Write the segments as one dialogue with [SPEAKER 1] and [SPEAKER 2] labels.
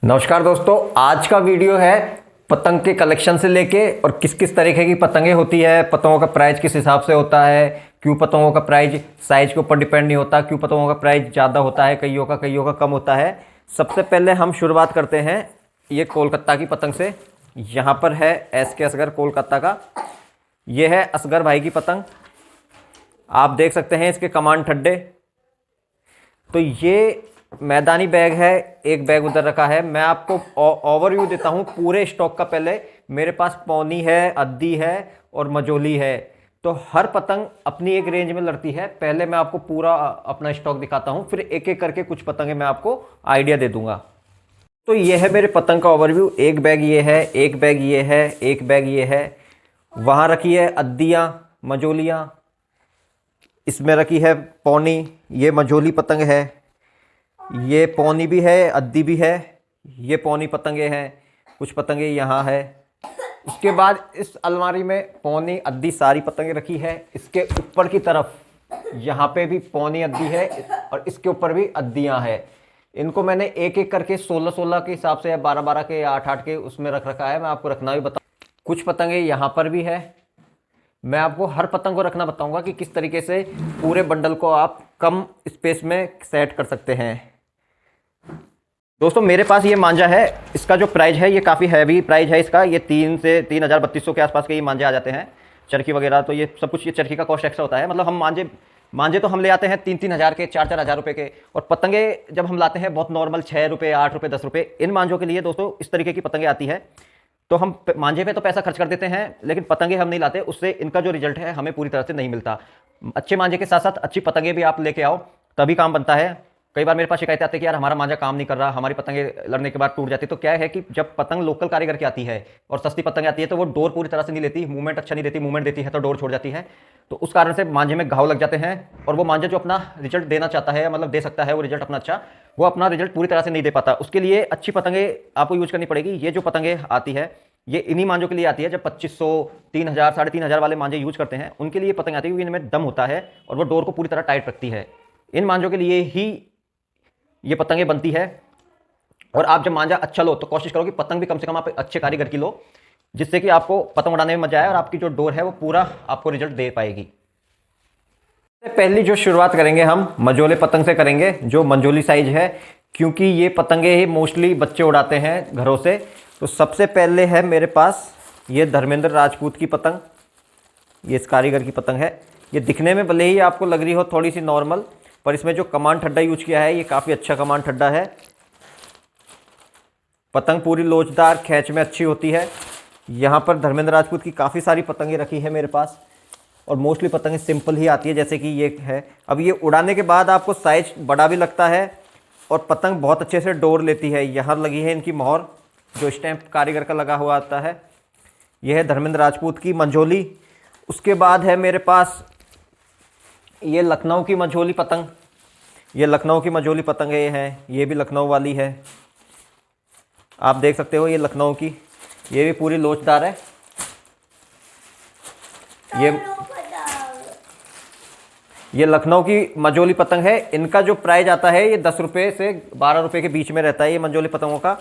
[SPEAKER 1] नमस्कार दोस्तों, आज का वीडियो है पतंग के कलेक्शन से लेके और किस किस तरीके की पतंगें होती है, पतंगों का प्राइस किस हिसाब से होता है, क्यों पतंगों का प्राइस साइज के ऊपर डिपेंड नहीं होता, क्यों पतंगों का प्राइस ज़्यादा होता है, कईयों का कम होता है। सबसे पहले हम शुरुआत करते हैं ये कोलकाता की पतंग से। यहाँ पर है SK असगर कोलकाता का। ये है असगर भाई की पतंग। आप देख सकते हैं इसके कमांड ठड्डे। तो ये मैदानी बैग है, एक बैग उधर रखा है। मैं आपको ओवरव्यू देता हूँ पूरे स्टॉक का। पहले मेरे पास पौनी है, अद्दी है और मजोली है। तो हर पतंग अपनी एक रेंज में लड़ती है। पहले मैं आपको पूरा अपना स्टॉक दिखाता हूँ, फिर एक एक करके कुछ पतंगे मैं आपको आइडिया दे दूंगा। तो ये है मेरे पतंग का ओवरव्यू। एक बैग ये है, एक बैग ये है, एक बैग ये है। वहाँ रखी है अद्दियाँ, मजोलियाँ। इसमें रखी है पौनी, ये मजोली पतंग है। ये पौनी भी है, अद्दी भी है। ये पौनी पतंगे हैं। कुछ पतंगे यहाँ है। उसके बाद इस अलमारी में पौनी, अद्दी सारी पतंगे रखी है। इसके ऊपर की तरफ यहाँ पे भी पौनी, अद्दी है और इसके ऊपर भी अद्दियाँ हैं। इनको मैंने एक एक करके 16-16 के हिसाब से या 12-12 के या 8-8 के उसमें रख रखा है। मैं आपको रखना भी बताऊँ। कुछ पतंगे यहाँ पर भी है। मैं आपको हर पतंग को रखना बताऊँगा कि किस तरीके से पूरे बंडल को आप कम स्पेस में सेट कर सकते हैं। दोस्तों मेरे पास ये मांझा है। इसका जो प्राइस है ये काफ़ी हैवी प्राइस है इसका। ये 3 से 3,3200 के आसपास के ये मांझे आ जाते हैं। चरखी वगैरह तो ये सब कुछ, ये चरखी का कॉस्ट एक्स्ट्रा होता है। मतलब हम मांझे तो हम ले आते हैं 3-3 हज़ार के, 4-4 हज़ार रुपये के। और पतंगे जब हम लाते हैं बहुत नॉर्मल 6 रुपये, 8 रुपये, 10 रुपये। इन मांझों के लिए दोस्तों इस तरीके की पतंगे आती है। तो हम मांझे पे तो पैसा खर्च कर देते हैं, लेकिन पतंगे हम नहीं लाते। उससे इनका जो रिजल्ट है हमें पूरी तरह से नहीं मिलता। अच्छे मांझे के साथ साथ अच्छी पतंगे भी आप लेके आओ, तभी काम बनता है। कई बार मेरे पास शिकायतें आती है कि यार हमारा मांझा काम नहीं कर रहा, हमारी पतंगे लड़ने के बाद टूट जाती है। तो क्या है कि जब पतंग लोकल कारीगर की आती है और सस्ती पतंग आती है तो वो डोर पूरी तरह से नहीं लेती, मूवमेंट अच्छा नहीं देती। मूवमेंट देती है तो डोर छोड़ जाती है। तो उस कारण से मांझे में घाव लग जाते हैं और वो मांझा जो अपना रिजल्ट देना चाहता है, मतलब दे सकता है वो रिजल्ट अपना अच्छा, वो अपना रिजल्ट पूरी तरह से नहीं दे पाता। उसके लिए अच्छी पतंगे आपको यूज करनी पड़ेगी। ये जो पतंगे आती है ये इन्हीं मांझों के लिए आती है। जब 2500, 3000, 3500 वाले मांझे यूज करते हैं उनके लिए पतंग आती है, क्योंकि इनमें दम होता है और वो डोर को पूरी तरह टाइट रखती है। इन मांझों के लिए ही ये पतंगे बनती है। और आप जब मांझा अच्छा लो तो कोशिश करो कि पतंग भी कम से कम आप अच्छे कारीगर की लो, जिससे कि आपको पतंग उड़ाने में मजा आए और आपकी जो डोर है वो पूरा आपको रिजल्ट दे पाएगी। पहली जो शुरुआत करेंगे हम मजोले पतंग से करेंगे, जो मंजोली साइज है, क्योंकि ये पतंगे ही मोस्टली बच्चे उड़ाते हैं घरों से। तो सबसे पहले है मेरे पास ये धर्मेंद्र राजपूत की पतंग। ये इस कारीगर की पतंग है। ये दिखने में भले ही आपको लग रही हो थोड़ी सी नॉर्मल, पर इसमें जो कमांड ठड्डा यूज किया है ये काफ़ी अच्छा कमांड ठड्डा है। पतंग पूरी लोचदार, खैंच में अच्छी होती है। यहाँ पर धर्मेंद्र राजपूत की काफ़ी सारी पतंगें रखी है मेरे पास, और मोस्टली पतंगें सिंपल ही आती है, जैसे कि ये है। अब ये उड़ाने के बाद आपको साइज बड़ा भी लगता है और पतंग बहुत अच्छे से डोर लेती है। यहाँ लगी है इनकी मोहर, जो स्टैंप कारीगर का लगा हुआ आता है। यह है धर्मेंद्र राजपूत की मंझोली। उसके बाद है मेरे पास ये लखनऊ की मंझोली पतंग। ये लखनऊ की मंझोली पतंग है, ये भी लखनऊ वाली है। आप देख सकते हो ये लखनऊ की, ये भी पूरी लोचदार है। ये लखनऊ की मंझोली पतंग है। इनका जो प्राइस आता है ये 10 रुपये से 12 रुपये के बीच में रहता है ये मंझोली पतंगों का।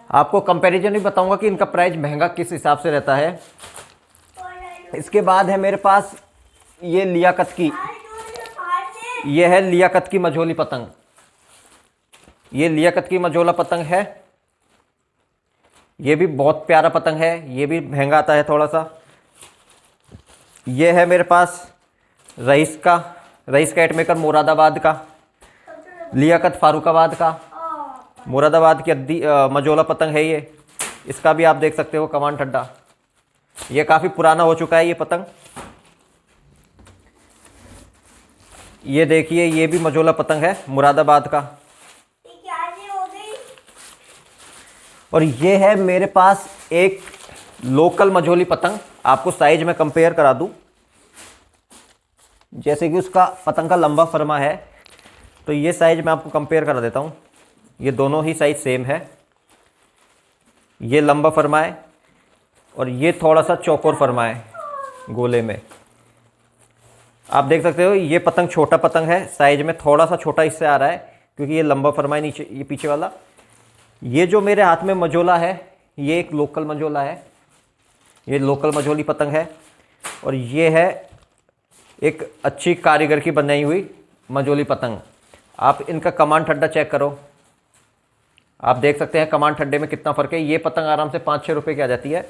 [SPEAKER 1] आपको कंपैरिजन भी बताऊंगा कि इनका प्राइस महंगा किस हिसाब से रहता है। इसके बाद है मेरे पास ये लियाकत की, ये है लियाकत की मंझोली पतंग। ये लियाकत की मंझोला पतंग है। ये भी बहुत प्यारा पतंग है, ये भी महंगा आता है थोड़ा सा। ये है मेरे पास रईस कैट मेकर मुरादाबाद का, लियाकत फारुखाबाद का, मुरादाबाद की अद्दी मंझोला पतंग है ये। इसका भी आप देख सकते हो कमांड ठड्डा। ये काफ़ी पुराना हो चुका है ये पतंग। ये देखिए ये भी मंझोला पतंग है मुरादाबाद का। और ये है मेरे पास एक लोकल मंझोली पतंग। आपको साइज में कंपेयर करा दूं, जैसे कि उसका पतंग का लंबा फरमा है, तो ये साइज मैं आपको कंपेयर करा देता हूँ। ये दोनों ही साइज सेम है। ये लंबा फरमा है और ये थोड़ा सा चौकोर फरमा है गोले में। आप देख सकते हो ये पतंग छोटा पतंग है, साइज में थोड़ा सा छोटा इससे आ रहा है, क्योंकि ये लंबा फरमा है नीचे, ये पीछे वाला। ये जो मेरे हाथ में मजोला है, ये एक लोकल मजोला है, ये लोकल मजोली पतंग है। और ये है एक अच्छी कारीगर की बनाई हुई मजोली पतंग। आप इनका कमांड ठड्डा चेक करो, आप देख सकते हैं कमांड ठड्डे में कितना फ़र्क है। ये पतंग आराम से 5-6 रुपये की आ जाती है,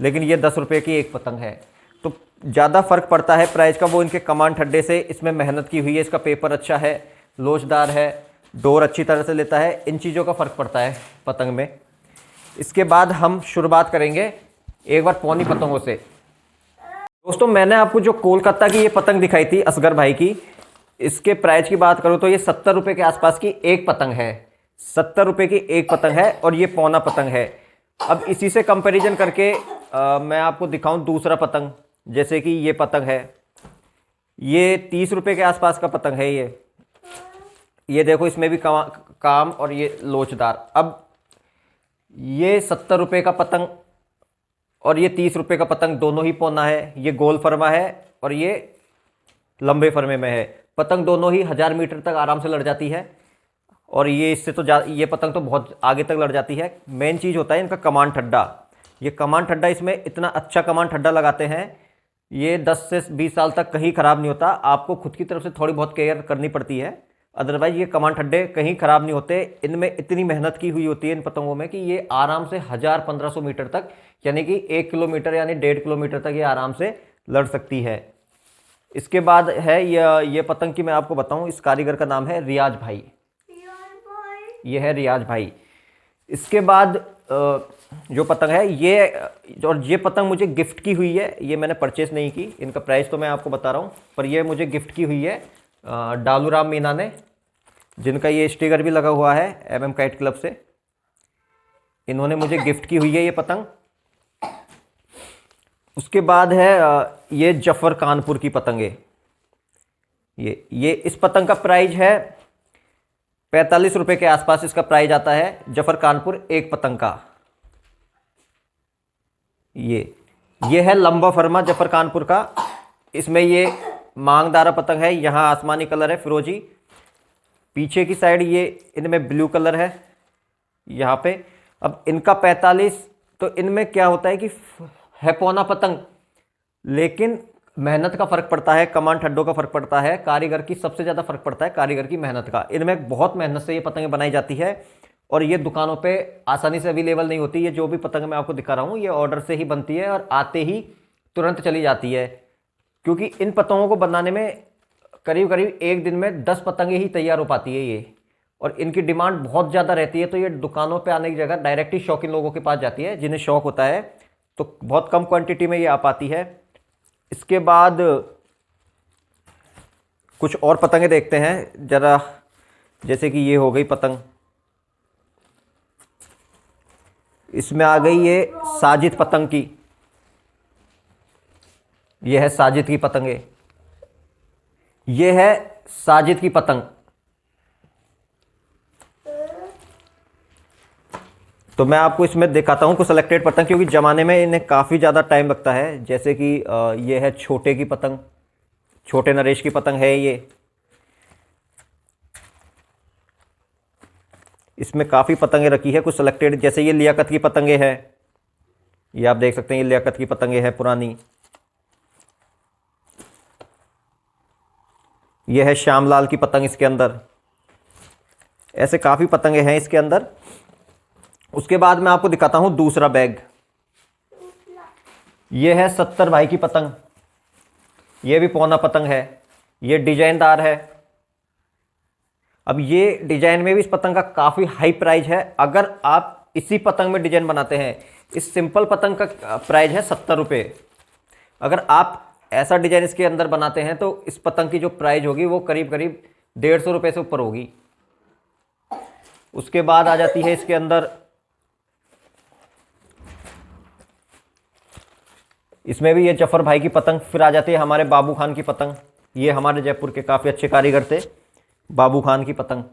[SPEAKER 1] लेकिन ये 10 रुपये की एक पतंग है। तो ज़्यादा फ़र्क पड़ता है प्राइस का वो इनके कमांड ठड्डे से। इसमें मेहनत की हुई है, इसका पेपर अच्छा है, लोचदार है, डोर अच्छी तरह से लेता है, इन चीज़ों का फ़र्क पड़ता है पतंग में। इसके बाद हम शुरुआत करेंगे एक बार पौनी पतंगों से। दोस्तों, मैंने आपको जो कोलकाता की ये पतंग दिखाई थी असगर भाई की, इसके प्राइस की बात करूँ तो ये 70 रुपये के आसपास की एक पतंग है। 70 रुपये की एक पतंग है और ये पौना पतंग है। अब इसी से कंपैरिजन करके मैं आपको दिखाऊं दूसरा पतंग, जैसे कि ये पतंग है, ये 30 रुपये के आसपास का पतंग है। ये देखो, इसमें भी काम और ये लोचदार। अब ये 70 रुपये का पतंग और ये 30 रुपये का पतंग, दोनों ही पौना है। ये गोल फरमा है और ये लंबे फरमे में है। पतंग दोनों ही 1000 मीटर तक आराम से लड़ जाती है, और ये इससे तो ये पतंग तो बहुत आगे तक लड़ जाती है। मेन चीज़ होता है इनका कमांड ठड्डा। ये कमांड ठड्डा, इसमें इतना अच्छा कमांड ठड्डा लगाते हैं, ये 10 से 20 साल तक कहीं ख़राब नहीं होता। आपको खुद की तरफ से थोड़ी बहुत केयर करनी पड़ती है, अदरवाइज ये कमांड ठड्डे कहीं ख़राब नहीं होते। इनमें इतनी मेहनत की हुई होती है इन पतंगों में कि ये आराम से 1000-1500 मीटर तक, यानी कि 1 किलोमीटर यानी 1.5 किलोमीटर तक ये आराम से लड़ सकती है। इसके बाद है ये पतंग की मैं आपको बताऊं, इस कारीगर का नाम है रियाज भाई। ये है रियाज भाई। इसके बाद जो पतंग है ये, और ये पतंग मुझे गिफ्ट की हुई है, ये मैंने परचेस नहीं की। इनका प्राइस तो मैं आपको बता रहा हूँ, पर ये मुझे गिफ्ट की हुई है डालूराम मीना ने, जिनका ये स्टिकर भी लगा हुआ है MM काइट क्लब से। इन्होंने मुझे गिफ्ट की हुई है ये पतंग। उसके बाद है ये जफर कानपुर की पतंग है। ये इस पतंग का प्राइस है 45 रुपये के आसपास इसका प्राइस आता है, जफर कानपुर एक पतंग का। ये है लंबा फरमा जफर कानपुर का। इसमें ये मांगदारा पतंग है, यहाँ आसमानी कलर है फिरोजी, पीछे की साइड ये इनमें ब्लू कलर है यहाँ पे। अब इनका 45, तो इनमें क्या होता है कि है पौना पतंग, लेकिन मेहनत का फ़र्क पड़ता है, कमांड ठड्डों का फ़र्क पड़ता है, कारीगर की सबसे ज़्यादा फ़र्क पड़ता है कारीगर की मेहनत का। इनमें बहुत मेहनत से ये पतंगें बनाई जाती है, और ये दुकानों पे आसानी से अवेलेबल नहीं होती। ये जो भी पतंग मैं आपको दिखा रहा हूँ, ये ऑर्डर से ही बनती है और आते ही तुरंत चली जाती है, क्योंकि इन पतंगों को बनाने में करीब करीब एक दिन में 10 पतंगें ही तैयार हो पाती है ये, और इनकी डिमांड बहुत ज़्यादा रहती है। तो ये दुकानों पे आने की जगह डायरेक्ट ही शौकीन लोगों के पास जाती है, जिन्हें शौक होता है, तो बहुत कम क्वांटिटी में ये आ पाती है। इसके बाद कुछ और पतंगें देखते हैं ज़रा, जैसे कि ये हो गई पतंग, इसमें आ गई ये साजिद पतंग की। ये है साजिद की पतंग है, ये है साजिद की पतंग। तो मैं आपको इसमें दिखाता हूँ कुछ सिलेक्टेड पतंग, क्योंकि जमाने में इन्हें काफ़ी ज़्यादा टाइम लगता है। जैसे कि ये है छोटे की पतंग, छोटे नरेश की पतंग है ये। इसमें काफ़ी पतंगें रखी है कुछ सिलेक्टेड, जैसे ये लियाकत की पतंगें हैं, ये आप देख सकते हैं, ये लियाकत की पतंगें हैं पुरानी। ये है श्यामलाल की पतंग इसके अंदर। ऐसे काफ़ी पतंगें हैं इसके अंदर। उसके बाद मैं आपको दिखाता हूं दूसरा बैग। ये है 70 भाई की पतंग, ये भी पौना पतंग है, ये डिजाइनदार है। अब ये डिजाइन में भी इस पतंग का काफ़ी हाई प्राइस है। अगर आप इसी पतंग में डिजाइन बनाते हैं, इस सिंपल पतंग का प्राइस है 70 रुपये। अगर आप ऐसा डिजाइन इसके अंदर बनाते हैं तो इस पतंग की जो प्राइस होगी वो करीब करीब 150 रुपये से ऊपर होगी। उसके बाद आ जाती है इसके अंदर, इसमें भी ये जफर भाई की पतंग। फिर आ जाती है हमारे बाबू खान की पतंग। ये हमारे जयपुर के काफ़ी अच्छे कारीगर थे, बाबू खान की पतंग।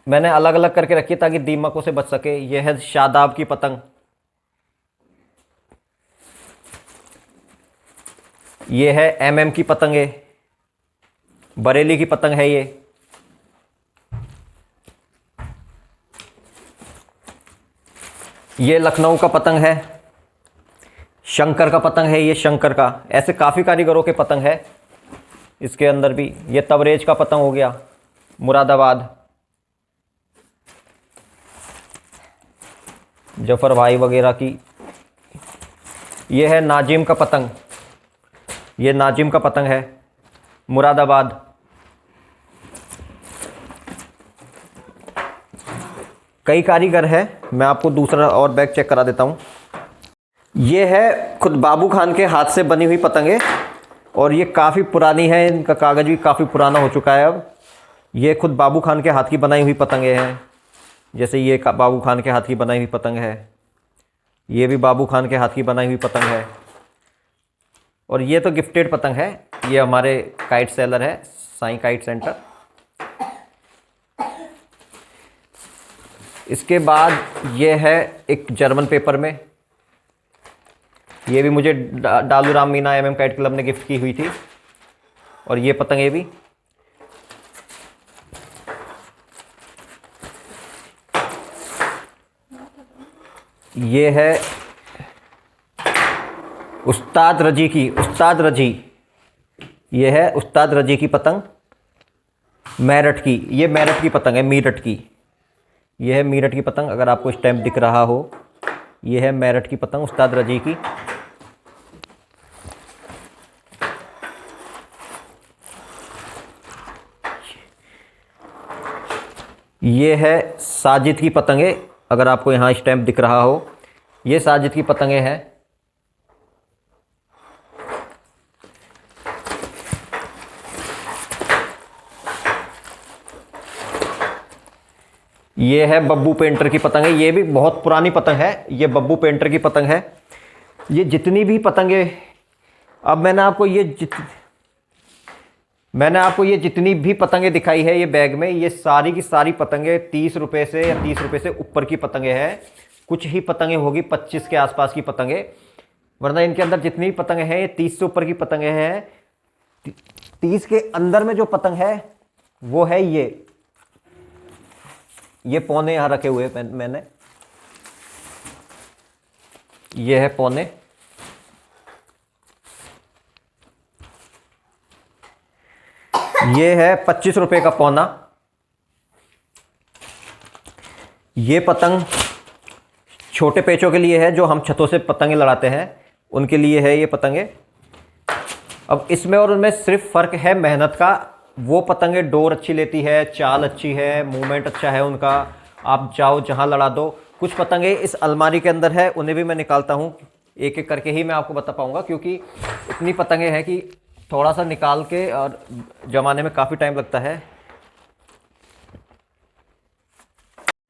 [SPEAKER 1] मैंने अलग अलग करके रखी ताकि दीमकों से बच सके। ये है शादाब की पतंग, ये है MM की पतंग है, बरेली की पतंग है ये। ये लखनऊ का पतंग है, शंकर का पतंग है, ये शंकर का, ऐसे काफ़ी कारीगरों के पतंग है इसके अंदर भी। ये तबरेज का पतंग हो गया, मुरादाबाद, जफर भाई वगैरह की। ये है नाजिम का पतंग, ये नाजिम का पतंग है, मुरादाबाद। कई कारीगर है, मैं आपको दूसरा और बैग चेक करा देता हूँ। ये है खुद बाबू खान के हाथ से बनी हुई पतंगे, और ये काफ़ी पुरानी है, इनका कागज़ भी काफ़ी पुराना हो चुका है अब। ये खुद बाबू खान के हाथ की बनाई हुई पतंगे हैं, जैसे ये बाबू खान के हाथ की बनाई हुई पतंग है, ये भी बाबू खान के हाथ की बनाई हुई पतंग है। और ये तो गिफ्टेड पतंग है, ये हमारे काइट सेलर है, साईं काइट सेंटर। इसके बाद ये है एक जर्मन पेपर में, ये भी मुझे डालू Ram Meena MM kite club ने गिफ्ट की हुई थी। और ये पतंग ये भी, ये है उस्ताद रजी की, उस्ताद रजी, ये है उस्ताद रजी की पतंग, मेरठ की। ये मेरठ की पतंग है, मीरठ की। ये है मीरठ की पतंग, अगर आपको स्टैम्प दिख रहा हो, ये है मेरठ की पतंग, उस्ताद रजी की। ये है साजिद की पतंगे, अगर आपको यहाँ स्टैम्प दिख रहा हो, ये साजिद की पतंगे हैं। ये है बब्बू पेंटर की पतंग है, ये भी बहुत पुरानी पतंग है, ये बब्बू पेंटर की पतंग है। ये जितनी भी पतंगे, अब मैंने आपको ये जितनी भी पतंगे दिखाई है ये बैग में, ये सारी की सारी पतंगे 30 रुपये से या 30 रुपये से ऊपर की पतंगे हैं। कुछ ही पतंगे होगी 25 के आसपास की पतंगे, वरना इनके अंदर जितनी भी पतंगे हैं ये 30 से ऊपर की पतंगे हैं। 30 के अंदर में जो पतंग है वो है ये पौने यहाँ रखे हुए मैंने, ये है पौने। ये है 25 रुपये का पौना। ये पतंग छोटे पेचों के लिए है, जो हम छतों से पतंगे लड़ाते हैं उनके लिए है ये पतंगे। अब इसमें और उनमें सिर्फ फ़र्क है मेहनत का। वो पतंगे डोर अच्छी लेती है, चाल अच्छी है, मूवमेंट अच्छा है उनका, आप जाओ जहां लड़ा दो। कुछ पतंगे इस अलमारी के अंदर है, उन्हें भी मैं निकालता हूं, एक एक करके ही मैं आपको बता पाऊंगा, क्योंकि इतनी पतंगे हैं कि थोड़ा सा निकाल के और जमाने में काफ़ी टाइम लगता है।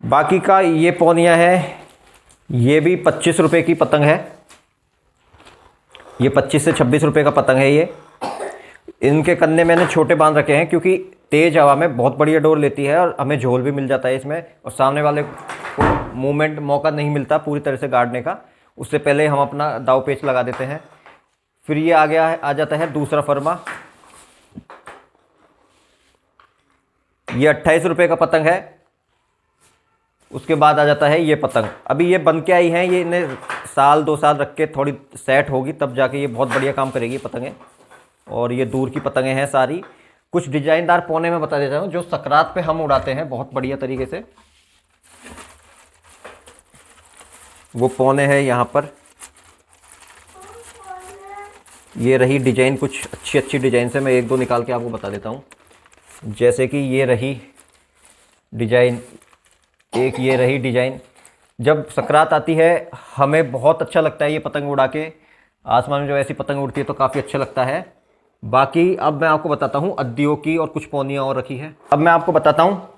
[SPEAKER 1] बाकी का ये पौनिया है, ये भी 25 रुपये की पतंग है, ये 25 से 26 रुपये का पतंग है ये। इनके कन्ने मैंने छोटे बांध रखे हैं, क्योंकि तेज़ हवा में बहुत बढ़िया डोर लेती है और हमें झोल भी मिल जाता है इसमें, और सामने वाले को मूवमेंट मौका नहीं मिलता पूरी तरह से गाड़ने का, उससे पहले हम अपना दाव पेच लगा देते हैं। फिर ये आ जाता है दूसरा फर्मा, ये 28 रुपये का पतंग है। उसके बाद आ जाता है ये पतंग, अभी ये बन के आई हैं, ये इन्हें साल 2 साल रख के थोड़ी सेट होगी तब जाके ये बहुत बढ़िया काम करेगी पतंगें। और ये दूर की पतंगें हैं सारी। कुछ डिजाइनदार पौने में बता देता हूँ जो सकरात पे हम उड़ाते हैं बहुत बढ़िया तरीके से। वो पौने हैं यहाँ पर, ये रही डिजाइन, कुछ अच्छी अच्छी डिजाइन से मैं 1-2 निकाल के आपको बता देता हूँ। जैसे कि ये रही डिजाइन, एक ये रही डिजाइन। जब सकरात आती है हमें बहुत अच्छा लगता है ये पतंग उड़ा के, आसमान में जब ऐसी पतंग उड़ती है तो काफ़ी अच्छा लगता है। बाकी अब मैं आपको बताता हूँ अद्दियों की, और कुछ पौनियाँ और रखी है। अब मैं आपको बताता हूँ,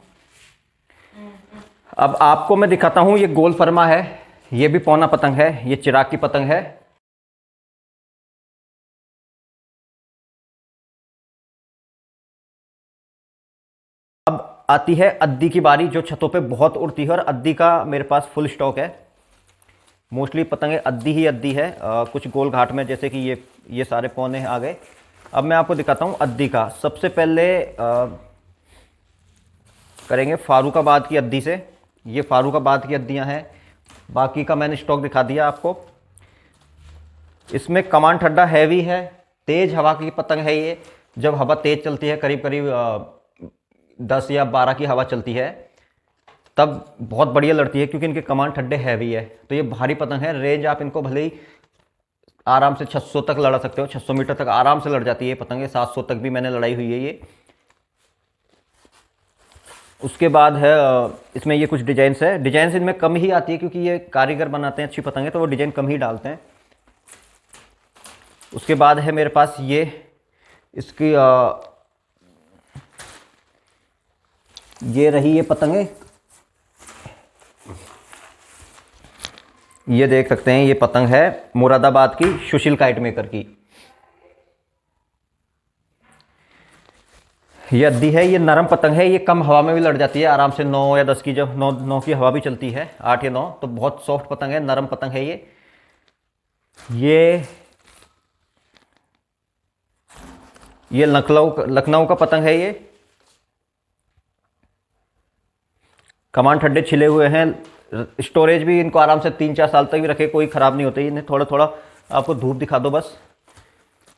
[SPEAKER 1] अब आपको मैं दिखाता हूँ, ये गोल फरमा है, ये भी पौना पतंग है, ये चिराग की पतंग है। अब आती है अद्दी की बारी, जो छतों पे बहुत उड़ती है, और अद्दी का मेरे पास फुल स्टॉक है। मोस्टली पतंगे अद्दी ही अद्दी है, कुछ गोल घाट में, जैसे कि ये सारे पौने आ गए। अब मैं आपको दिखाता हूँ अद्दी का। सबसे पहले करेंगे फारूकाबाद की अद्दी से। ये फारूकाबाद की अद्दियाँ हैं, बाकी का मैंने स्टॉक दिखा दिया आपको। इसमें कमांड ठड्डा हैवी है, तेज हवा की पतंग है ये। जब हवा तेज चलती है, करीब करीब 10 या 12 की हवा चलती है, तब बहुत बढ़िया लड़ती है, क्योंकि इनके कमांड ठड्डे हैवी है। तो ये भारी पतंग है। रेंज आप इनको भले ही आराम से 600 तक लड़ा सकते हो, 600 मीटर तक आराम से लड़ जाती है ये पतंगे, 700 तक भी मैंने लड़ाई हुई है ये। उसके बाद है इसमें ये कुछ डिजाइन्स है। डिजाइन्स इनमें कम ही आती है, क्योंकि ये कारीगर बनाते हैं अच्छी पतंगे, तो वो डिजाइन कम ही डालते हैं। उसके बाद है मेरे पास ये इसकी ये रही ये पतंगे। ये देख सकते हैं, ये पतंग है मुरादाबाद की सुशील काइट मेकर की। ये अद्दी है, ये नरम पतंग है, ये कम हवा में भी लड़ जाती है आराम से। 9 या 10 की, जब 9 की हवा भी चलती है, 8 या 9, तो बहुत सॉफ्ट पतंग है, नरम पतंग है ये लखनऊ का पतंग है ये। कमान ठड्डे छिले हुए हैं। स्टोरेज भी इनको आराम से 3-4 साल तक भी रखे, कोई ख़राब नहीं होते। इन्हें थोड़ा थोड़ा आपको धूप दिखा दो बस।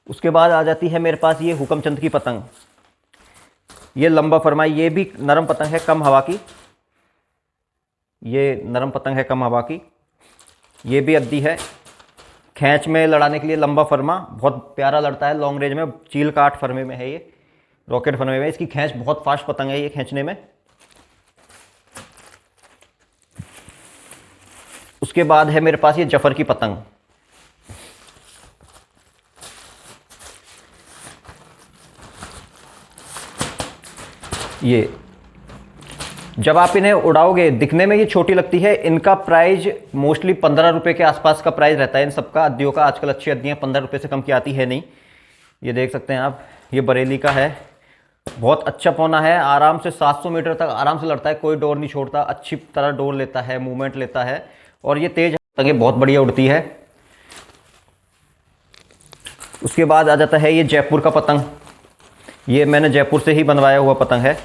[SPEAKER 1] उसके बाद आ जाती है मेरे पास ये हुकमचंद की पतंग। ये लंबा फरमाई, ये भी नरम पतंग है, कम हवा की। ये नरम पतंग है, कम हवा की। ये भी अद्दी है, खैंच में लड़ाने के लिए लंबा फरमा, बहुत प्यारा लड़ता है लॉन्ग रेंज में। चील काट फरमे में है ये, रॉकेट फरमे में। इसकी खैंच बहुत फास्ट पतंग है ये खींचने में। उसके बाद है मेरे पास ये जफर की पतंग। ये जब आप इन्हें उड़ाओगे, दिखने में ये छोटी लगती है। इनका प्राइस मोस्टली 15 रुपये के आसपास का प्राइस रहता है इन सबका, अद्दियों का। आजकल अच्छी अद्दियाँ 15 रुपये से कम की आती है नहीं। ये देख सकते हैं आप, ये बरेली का है, बहुत अच्छा पौना है। आराम से 700 मीटर तक आराम से लड़ता है, कोई डोर नहीं छोड़ता, अच्छी तरह डोर लेता है, मूवमेंट लेता है। और ये तेज पतंगें बहुत बढ़िया उड़ती है। उसके बाद आ जाता है ये जयपुर का पतंग। ये मैंने जयपुर से ही बनवाया हुआ पतंग है।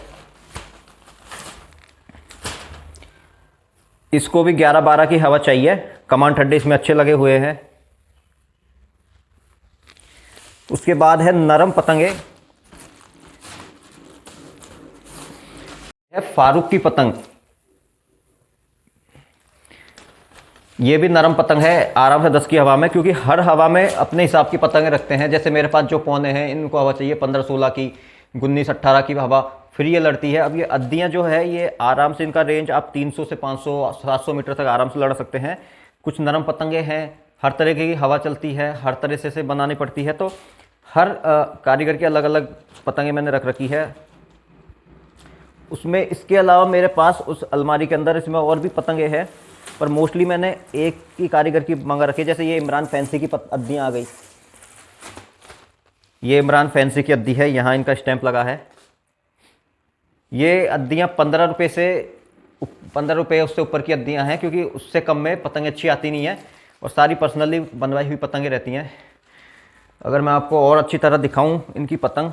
[SPEAKER 1] इसको भी 11-12 की हवा चाहिए, कमान ठड्डे इसमें अच्छे लगे हुए हैं। उसके बाद है नरम पतंगे, है फारूक की पतंग। ये भी नरम पतंग है, आराम से 10 की हवा में, क्योंकि हर हवा में अपने हिसाब की पतंगें रखते हैं। जैसे मेरे पास जो पौने हैं, इनको हवा चाहिए 15-16 की, 19-18 की हवा, फिर ये लड़ती है। अब ये अद्दियाँ जो है, ये आराम से इनका रेंज आप 300 से 500-700 मीटर तक आराम से लड़ सकते हैं। कुछ नरम पतंगे हैं, हर तरह की हवा चलती है, हर तरह से बनानी पड़ती है। तो हर कारीगर की अलग अलग पतंगे मैंने रख रखी है उसमें। इसके अलावा मेरे पास उस अलमारी के अंदर इसमें और भी पतंगे हैं, पर मोस्टली मैंने एक ही कारीगर की मंगा रखी है। जैसे ये इमरान फैंसी की अद्दियाँ आ गई। ये इमरान फैंसी की अद्दी है, यहाँ इनका स्टैंप लगा है। ये अद्दियाँ 15 रुपये से 15 रुपये उससे ऊपर की अद्दियाँ हैं, क्योंकि उससे कम में पतंग अच्छी आती नहीं है, और सारी पर्सनली बनवाई हुई पतंगें रहती हैं। अगर मैं आपको और अच्छी तरह दिखाऊं इनकी पतंग,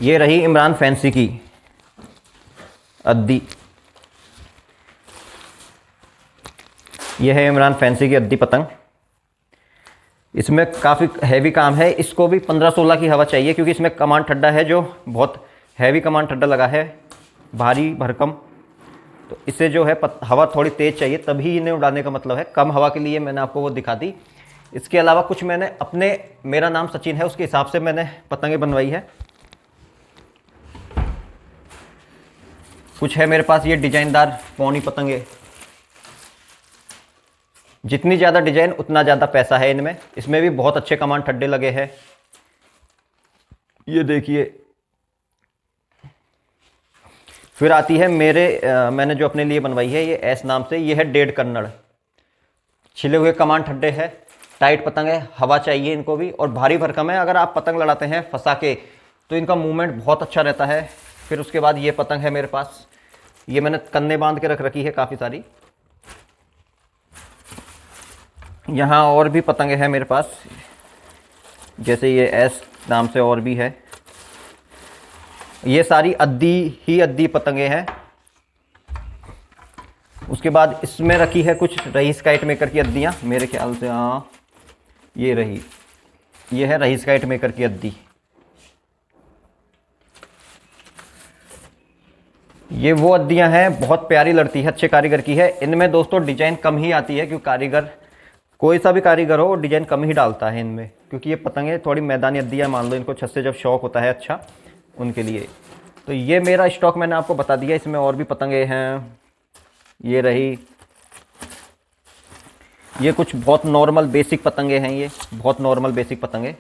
[SPEAKER 1] ये रही इमरान फैंसी की अद्दी। ये है इमरान फैंसी की अद्दी पतंग। इसमें काफ़ी हैवी काम है। इसको भी 15-16 की हवा चाहिए, क्योंकि इसमें कमान ठड्डा है, जो बहुत हैवी कमान ठड्डा लगा है, भारी भरकम। तो इसे जो है हवा थोड़ी तेज़ चाहिए, तभी इन्हें उड़ाने का मतलब है। कम हवा के लिए मैंने आपको वो दिखा दी। इसके अलावा कुछ मैंने अपने, मेरा नाम सचिन है, उसके हिसाब से मैंने पतंगें बनवाई है। कुछ है मेरे पास ये डिजाइनदार पौनी पतंगे। जितनी ज़्यादा डिजाइन उतना ज़्यादा पैसा है इनमें। इसमें भी बहुत अच्छे कमान ठड्डे लगे हैं। ये देखिए। फिर आती है मैंने जो अपने लिए बनवाई है, ये एस नाम से। ये है डेढ़ कन्नड़, छिले हुए कमान ठड्डे है, टाइट पतंग है, हवा चाहिए इनको भी, और भारी भरकम है। अगर आप पतंग लड़ाते हैं फंसा के, तो इनका मूवमेंट बहुत अच्छा रहता है। फिर उसके बाद ये पतंग है मेरे पास, ये मैंने कन्ने बांध के रख रखी है काफ़ी सारी। यहाँ और भी पतंगे हैं मेरे पास, जैसे ये एस नाम से और भी है। ये सारी अद्दी पतंगे हैं। उसके बाद इसमें रखी है कुछ रईस काइट मेकर की अद्दियाँ, मेरे ख्याल से हाँ ये रही, ये है रईस काइट मेकर की अद्दी। ये वो अद्दियाँ हैं, बहुत प्यारी लड़ती है, अच्छे कारीगर की है। इनमें दोस्तों डिजाइन कम ही आती है, क्योंकि कारीगर कोई सा भी कारीगर हो डिजाइन कम ही डालता है इनमें, क्योंकि ये पतंगे थोड़ी मैदानी अद्दियाँ, मान लो इनको छत से जब शौक होता है अच्छा, उनके लिए। तो ये मेरा स्टॉक मैंने आपको बता दिया। इसमें और भी पतंगे हैं, ये रही, ये कुछ बहुत नॉर्मल बेसिक पतंगे हैं, ये बहुत नॉर्मल बेसिक पतंगे।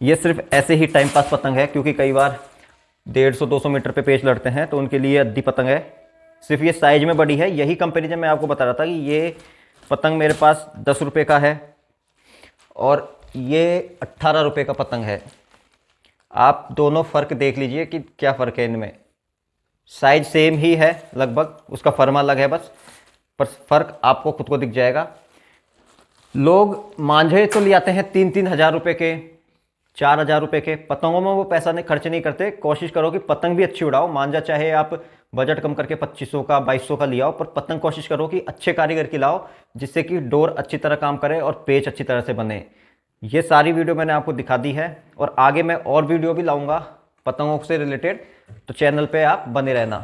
[SPEAKER 1] ये सिर्फ ऐसे ही टाइम पास पतंग है, क्योंकि कई बार 150-200 मीटर पे पेच लड़ते हैं, तो उनके लिए अद्दी पतंग है। सिर्फ ये साइज में बड़ी है। यही कंपैरिजन मैं आपको बता रहा था कि ये पतंग मेरे पास 10 रुपये का है और ये 18 रुपये का पतंग है। आप दोनों फ़र्क देख लीजिए कि क्या फ़र्क है इनमें। साइज सेम ही है लगभग, उसका फर्मा अलग है बस, पर फ़र्क आपको खुद को दिख जाएगा। लोग मांझे तो ले आते हैं 3-3 हज़ार रुपये के, 4,000 रुपये के। पतंगों में वो पैसा नहीं खर्च नहीं करते। कोशिश करो कि पतंग भी अच्छी उड़ाओ। मांझा चाहे आप बजट कम करके 2500 का 2200 का ले आओ, पर पतंग कोशिश करो कि अच्छे कारीगर की लाओ, जिससे कि डोर अच्छी तरह काम करे और पेच अच्छी तरह से बने। ये सारी वीडियो मैंने आपको दिखा दी है, और आगे मैं और वीडियो भी लाऊंगा पतंगों से रिलेटेड, तो चैनल पे आप बने रहना।